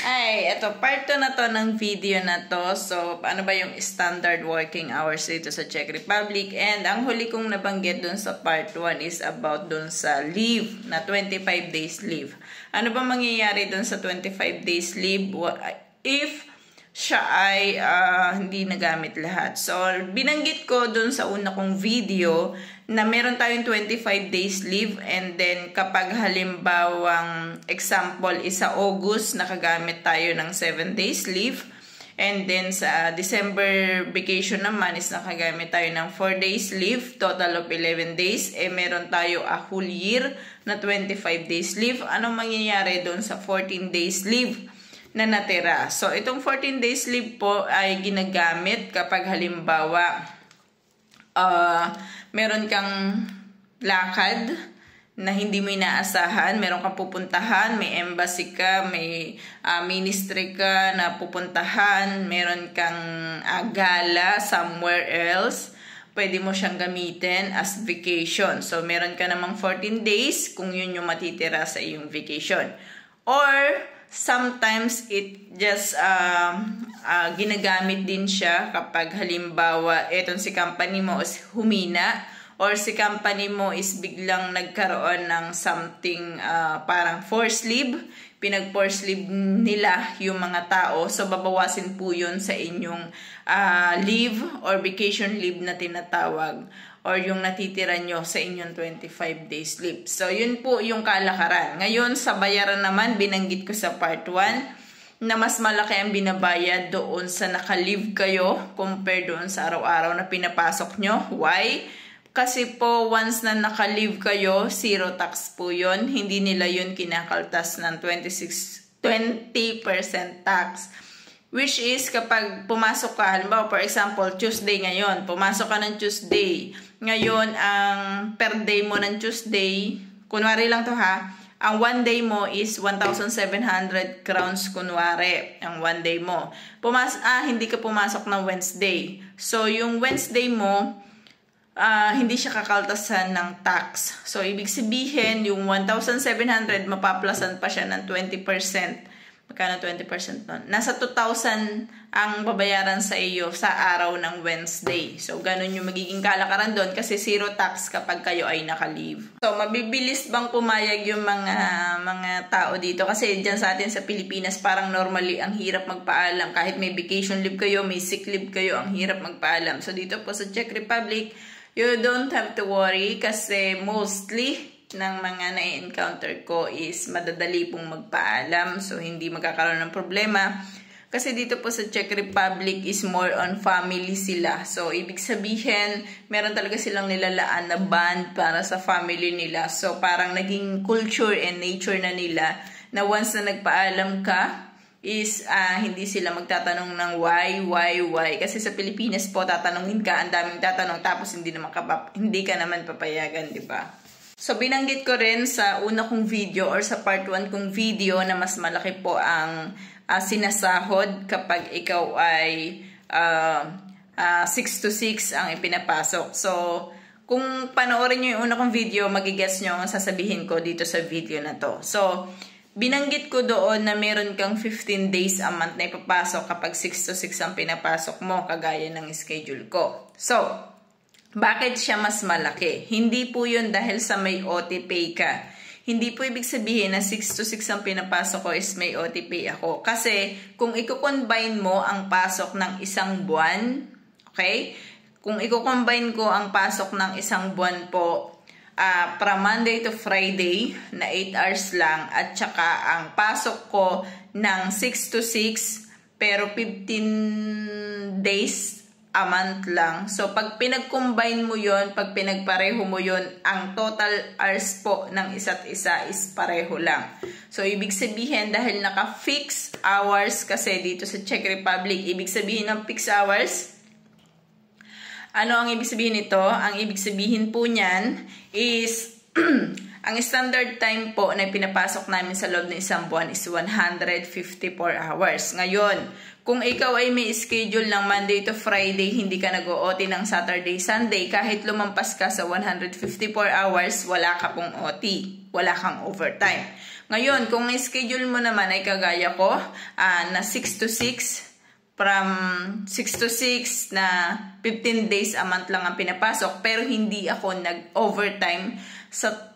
Ay, ito, part 2 na to ng video na to. So, ano ba yung standard working hours dito sa Czech Republic? And ang huli kong nabanggit dun sa part 1 is about dun sa leave, na 25 days leave. Ano ba mangyayari dun sa 25 days leave if siya ay hindi nagamit lahat? So, binanggit ko dun sa una kong video na meron tayong 25 days leave, and then kapag halimbawang example is sa August, nakagamit tayo ng 7 days leave, and then sa December vacation naman is nakagamit tayo ng 4 days leave, total of 11 days, meron tayo a whole year na 25 days leave. Anong mangyayari doon sa 14 days leave na natira? So, itong 14 days leave po ay ginagamit kapag halimbawa meron kang lakad na hindi mo inaasahan, meron kang pupuntahan, may embassy ka, may ministry ka na pupuntahan, meron kang gala somewhere else, pwede mo siyang gamitin as vacation. So, meron ka namang 14 days kung yun yung matitira sa iyong vacation. Or, sometimes it just ginagamit din siya kapag halimbawa etong si company mo is humina, or si company mo is biglang nagkaroon ng something parang forced leave, pinag-forced leave nila yung mga tao. So, babawasin po yun sa inyong leave or vacation leave na tinatawag, or yung natitira nyo sa inyong 25 days leave. So, yun po yung kalakaran. Ngayon, sa bayaran naman, binanggit ko sa part 1 na mas malaki ang binabayad doon sa naka-leave kayo compare doon sa araw-araw na pinapasok nyo. Why? Kasi po, once na naka-leave kayo, zero tax po yun. Hindi nila yun kinakaltas ng 20% tax. Which is, kapag pumasok ka, halimbawa, for example, Tuesday ngayon, pumasok ka ng Tuesday. Ngayon, ang per day mo ng Tuesday, kunwari lang to ha, ang one day mo is 1,700 crowns kunwari, ang one day mo. Hindi ka pumasok ng Wednesday. So, yung Wednesday mo, hindi siya kakaltasan ng tax. So, ibig sabihin, yung 1,700, mapaplasan pa siya ng 20%. Magkano 20% nun? Nasa 2,000 ang babayaran sa iyo sa araw ng Wednesday. So, ganun yung magiging kalakaran doon kasi zero tax kapag kayo ay naka-leave. So, mabibilis bang pumayag yung mga tao dito? Kasi dyan sa atin sa Pilipinas, parang normally ang hirap magpaalam. Kahit may vacation leave kayo, may sick leave kayo, ang hirap magpaalam. So, dito po sa Czech Republic, you don't have to worry kasi mostly ng mga na-encounter ko is madadali pong magpaalam. So, hindi magkakaroon ng problema. Kasi dito po sa Czech Republic is more on family sila. So, ibig sabihin, meron talaga silang nilalaan na band para sa family nila. So, parang naging culture and nature na nila na once na nagpaalam ka, is hindi sila magtatanong ng why. Kasi sa Pilipinas po, tatanungin ka, ang daming tatanong, tapos hindi ka naman papayagan, di ba? So, binanggit ko rin sa una kong video or sa part 1 kong video na mas malaki po ang sinasahod kapag ikaw ay 6 to 6 ang ipinapasok. So, kung panoorin nyo yung una kong video, magigets nyo ang sasabihin ko dito sa video na to. So, binanggit ko doon na meron kang 15 days a month na ipapasok kapag 6 to 6 ang pinapasok mo, kagaya ng schedule ko. So, bakit siya mas malaki? Hindi po yun dahil sa may OT pay ka. Hindi po ibig sabihin na 6 to 6 ang pinapasok ko is may OT pay ako. Kasi kung i-combine mo ang pasok ng isang buwan, okay? Kung i-combine ko ang pasok ng isang buwan po, from Monday to Friday na 8 hours lang, at saka ang pasok ko ng 6 to 6 pero 15 days a month lang. So, pag pinag-combine mo yon, pag pinagpareho mo yon, ang total hours po ng isa't isa is pareho lang. So, ibig sabihin, dahil naka-fix hours kasi dito sa Czech Republic, ibig sabihin ng fixed hours, ano ang ibig sabihin nito? Ang ibig sabihin po niyan is, Ang standard time po na pinapasok namin sa loob ng isang buwan is 154 hours. Ngayon, kung ikaw ay may schedule ng Monday to Friday, hindi ka nag-OT ng Saturday, Sunday, kahit lumampas ka sa 154 hours, wala ka pong OT. Wala kang overtime. Ngayon, kung schedule mo naman ay kagaya ko, na 6 to 6, from 6 to 6 na 15 days a month lang ang pinapasok, pero hindi ako nag-overtime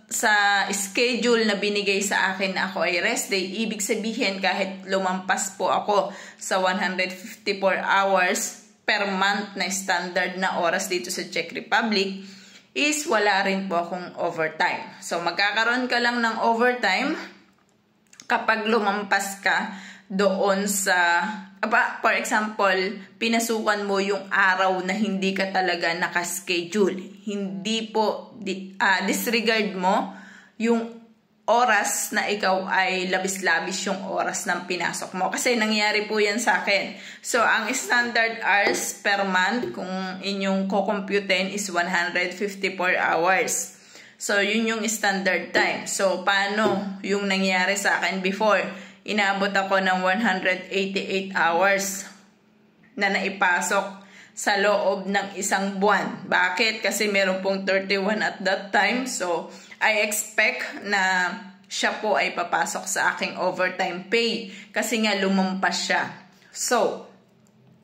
sa schedule na binigay sa akin na ako ay rest day. Ibig sabihin, kahit lumampas po ako sa 154 hours per month na standard na oras dito sa Czech Republic, is wala rin po akong overtime. So, magkakaroon ka lang ng overtime kapag lumampas ka doon sa, for example, pinasukan mo yung araw na hindi ka talaga nakaschedule. Hindi po, disregard mo yung oras na ikaw ay labis-labis yung oras ng pinasok mo. Kasi nangyari po yan sa akin. So, ang standard hours per month, kung inyong kukomputin, is 154 hours. So, yun yung standard time. So, paano yung nangyari sa akin before? Inaabot ako ng 188 hours na naipasok sa loob ng isang buwan. Bakit? Kasi meron pong 31 at that time. So, I expect na siya po ay papasok sa aking overtime pay. Kasi nga lumampas siya. So,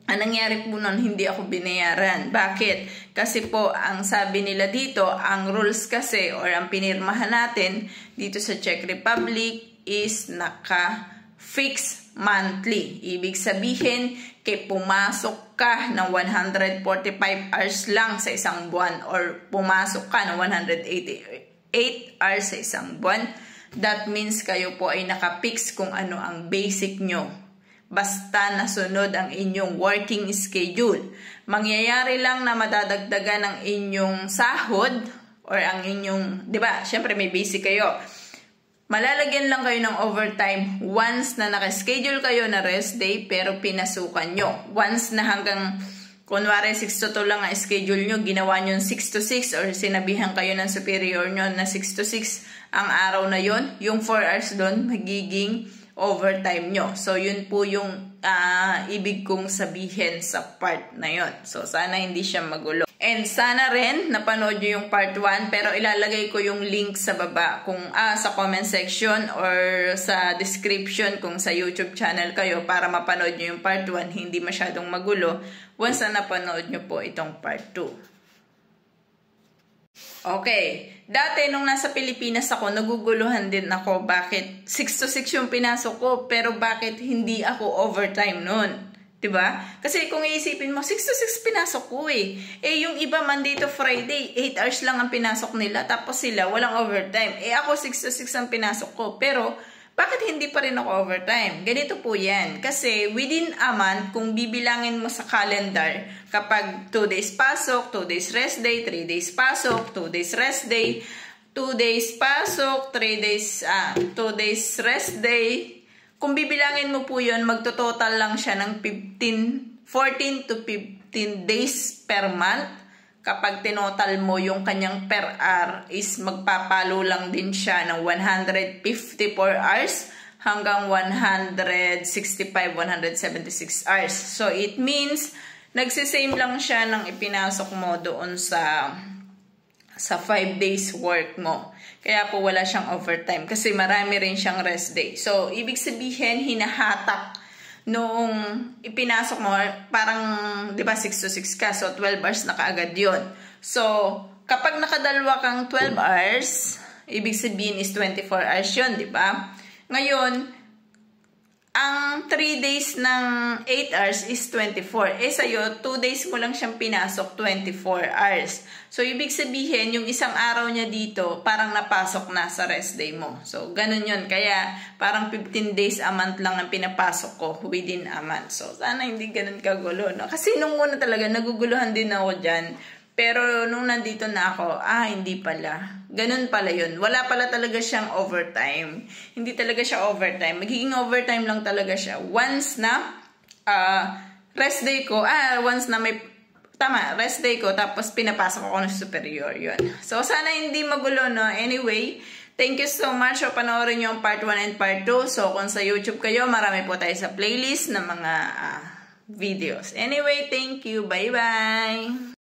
ang nangyari po nun, hindi ako binayaran. Bakit? Kasi po, ang sabi nila dito, ang rules kasi or ang pinirmahan natin dito sa Czech Republic is naka-fix monthly. Ibig sabihin, kay pumasok ka ng 145 hours lang sa isang buwan or pumasok ka ng 188 hours sa isang buwan, that means kayo po ay naka-fix kung ano ang basic nyo. Basta nasunod ang inyong working schedule. Mangyayari lang na madadagdagan ang inyong sahod or ang inyong, di ba, syempre may basic kayo. Malalagyan lang kayo ng overtime once na nakaschedule kayo na rest day pero pinasukan nyo. Once na hanggang, kunwari 6 to 2 lang ang schedule nyo, ginawa nyo 6 to 6 or sinabihan kayo ng superior nyo na 6 to 6 ang araw na yon, yung 4 hours doon magiging overtime nyo. So, yun po yung ibig kong sabihin sa part na yon. So, sana hindi siya magulo. And sana rin napanood nyo yung part 1, pero ilalagay ko yung link sa baba kung sa comment section or sa description kung sa YouTube channel kayo para mapanood nyo yung part 1, hindi masyadong magulo once na napanood nyo po itong part 2. Okay, dati nung nasa Pilipinas ako, naguguluhan din ako bakit 6 to 6 yung pinasok ko, pero bakit hindi ako overtime nun? Diba? Kasi kung iisipin mo, 6 to 6 pinasok ko eh. Eh yung iba Monday to Friday, 8 hours lang ang pinasok nila, tapos sila walang overtime. Eh ako 6 to 6 ang pinasok ko, pero bakit hindi pa rin ako overtime? Ganito po yan. Kasi within a month, kung bibilangin mo sa calendar, kapag 2 days pasok, 2 days rest day, 3 days pasok, 2 days rest day, 2 days pasok, 3 days, 2 days rest day, kung bibilangin mo po yun, magtototal lang siya ng 14 to 15 days per month. Kapag tinotal mo yung kanyang per hour is magpapalo lang din siya ng 154 hours hanggang 165, 176 hours. So, it means, nagsisame lang siya ng ipinasok mo doon sa 5 days work mo. Kaya po wala siyang overtime kasi marami rin siyang rest day. So, ibig sabihin, hinahatak noong ipinasok mo, parang, di ba, 6 to 6 ka, so 12 hours na kaagad yun. So, kapag nakadalwa kang 12 hours, ibig sabihin is 24 hours yun, di ba? Ngayon, ang 3 days ng 8 hours is 24. Eh, sa'yo, 2 days mo lang siyang pinasok, 24 hours. So, ibig sabihin, yung isang araw niya dito, parang napasok na sa rest day mo. So, ganun yun. Kaya, parang 15 days a month lang ang pinapasok ko within a month. So, sana hindi ganun kagulo, no? Kasi nung una talaga, naguguluhan din ako dyan. Pero nung nandito na ako, hindi pala. Ganun pala yun. Wala pala talaga siyang overtime. Hindi talaga siya overtime. Magiging overtime lang talaga siya. Once na rest day ko, once na may, rest day ko, tapos pinapasok ako ng superior yun. So, sana hindi magulo, no? Anyway, Thank you so much. So, panoorin nyo ang part 1 and part 2. So, kung sa YouTube kayo, marami po tayo sa playlist ng mga videos. Anyway, thank you. Bye-bye!